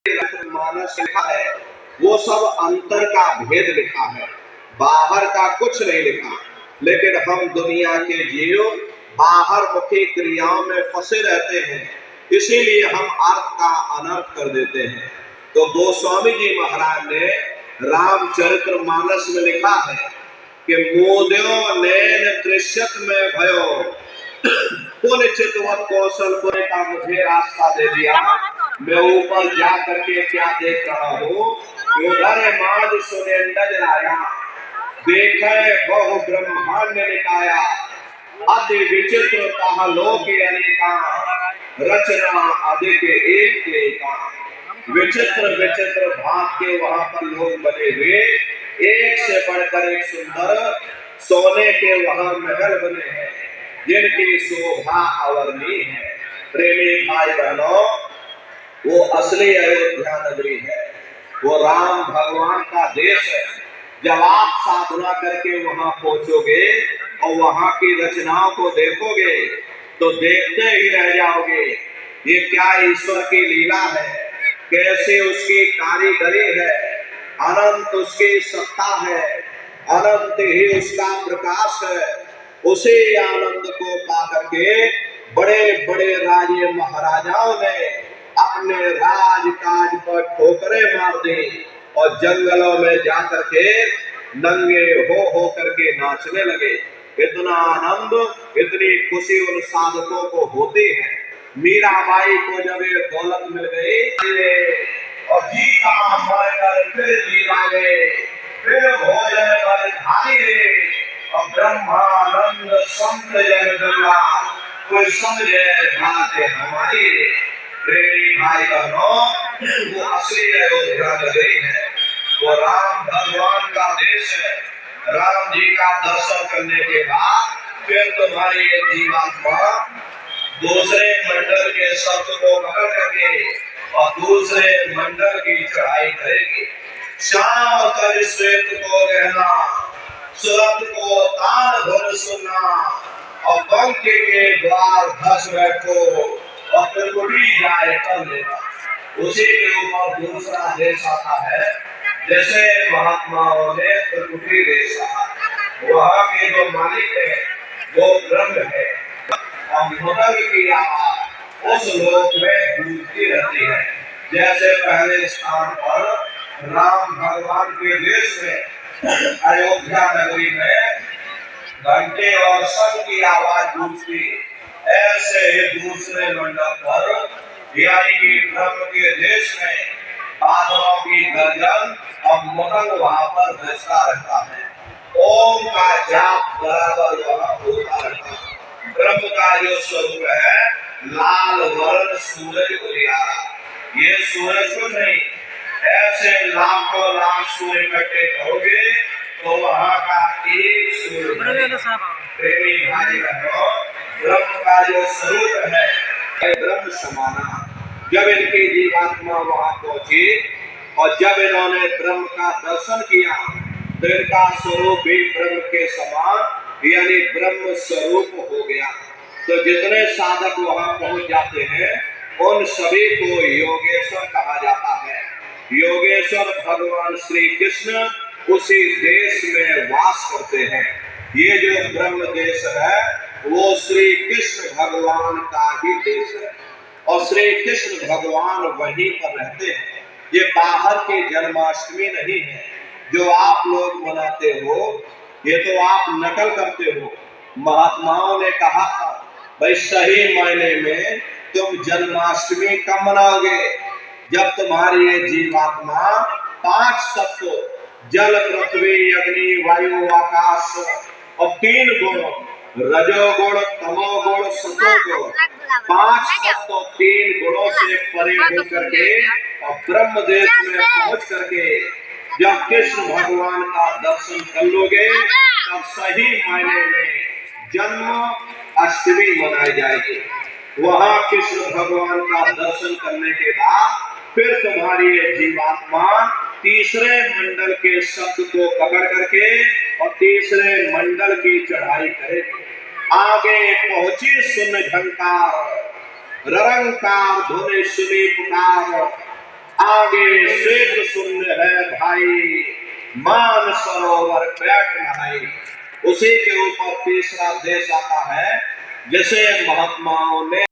मानस लिखा है वो सब अंतर का भेद लिखा है, बाहर का कुछ नहीं लिखा। लेकिन हम दुनिया के जीव बाहर मुखी क्रियाओं में फंसे रहते हैं, इसीलिए हम अर्थ का अनर्थ कर देते हैं। तो गोस्वामी जी महाराज ने रामचरित्र मानस में लिखा है कि मोदयो नैन त्रिशत में भयो पुण्य चितवत कौशल पुण्य का मुझे रास्ता दे दिया। मैं ऊपर जा करके क्या देख रहा हूँ, उधर माज सुने नजराया देखे बहु ब्रह्मांड निकाया अति विचित्र कहा लोक अनेका रचना अधिक एक एका। विचित्र विचित्र भाग के वहां पर लोग बने हुए, एक से बढ़कर एक सुंदर सोने के वहां महल बने हैं जिनकी शोभा अवर्णीय है। प्रेमी भाई बहनों, वो असली अयोध्या नगरी है, वो राम भगवान का देश है। जब आप साधना करके वहां पहुंचोगे और वहां की रचनाओं को देखोगे तो देखते ही रह जाओगे, ये क्या ईश्वर की लीला है, कैसे उसकी कारीगरी है, अनंत उसकी सत्ता है, अनंत ही उसका प्रकाश है। उसी आनंद को पा करके बड़े बड़े राजे महाराजाओं ने अपने राजकाज पर ठोकरें मार दी और जंगलों में जाकर के नंगे हो करके नाचने लगे। इतना आनंद, इतनी खुशी उन साधकों को होती है। मीराबाई को जब ये दौलत मिल गई और जी का फिर जी लागे, फिर भोजन पर धारी रे और ब्रह्मानंद संत जन गंगा कोई समझे बातें हमारी। प्रेमी भाई बहनों, वो असली अयोध्या नगरी है, वो राम भगवान का देश है। राम जी का दर्शन करने के बाद फिर तुम्हारी ये जीवात्मा दूसरे मंडल के शब्द को पकड़ करके और दूसरे मंडल की चढ़ाई करेगी। श्याम कर श्वेत को गहना, सुरत को तान धुन सुनना और पंखे के द्वार धस बैठो और फिर उड़ी जाए कर लेना। उसी के ऊपर दूसरा देश आता है, जैसे महात्माओं ने त्रिपुटी देश कहा। वहाँ के जो मालिक है वो ब्रह्म है और मदन की आवाज उस लोक में गूंजती रहती है। जैसे पहले स्थान पर राम भगवान के देश में अयोध्या नगरी में घंटे और शंख की आवाज गूंजती, ऐसे ही दूसरे मंडल पर यानी कि ब्रह्म के देश में बादलों की गर्जन और मदन वहां पर बजता रहता है। ओम का जाप बराबर वहां होता रहता है। ब्रह्म का जो स्वरूप है लाल वर्ण सूरज उजियारा, ये सूरज कुछ नहीं, ऐसे लाखों लाख सूर्य इकट्ठे करोगे तो वहां का एक सूर्य। प्रेमी भाई बहनों, ब्रह्म का जो स्वरूप है ब्रह्म समाना। जब इनकी जीवात्मा वहां पहुंची और जब इन्होंने ब्रह्म का दर्शन किया तो इनका स्वरूप भी ब्रह्म के समान यानी ब्रह्म स्वरूप हो गया। तो जितने साधक वहां पहुंच जाते हैं उन सभी को योगेश्वर कहा जाता है। योगेश्वर भगवान श्री कृष्ण उसी देश में वास करते हैं। ये जो ब्रह्म देश है वो श्री कृष्ण भगवान का ही देश है और श्री कृष्ण भगवान वहीं पर रहते हैं। ये बाहर के जन्माष्टमी नहीं है जो आप लोग मनाते हो, ये तो आप नकल करते हो। महात्माओं ने कहा था भाई सही मायने में तुम जन्माष्टमी कब मनाओगे, जब तुम्हारी ये जीवात्मा 5 तत्व जल पृथ्वी अग्नि वायु आकाश और 3 गुण रजोगुण तमोगुण सतोगुण 5 तत्व 3 गुणों से परे होकर के और ब्रह्म देश में पहुंच करके जब कृष्ण भगवान का दर्शन कर लोगे तब सही मायने में जन्म अष्टमी मनाई जाएगी। वहां कृष्ण भगवान का दर्शन करने के बाद फिर तुम्हारी ये जीवात्मा तीसरे मंडल के शब्द को पकड़ करके और तीसरे मंडल की चढ़ाई करेगी। आगे पहुंची सुन झंकार रंकार धुन सुनी पुकार, आगे श्वेत शून्य है भाई, मान सरोवर बैठ नहाई। उसी के ऊपर तीसरा देश आता है, जिसे महात्माओं ने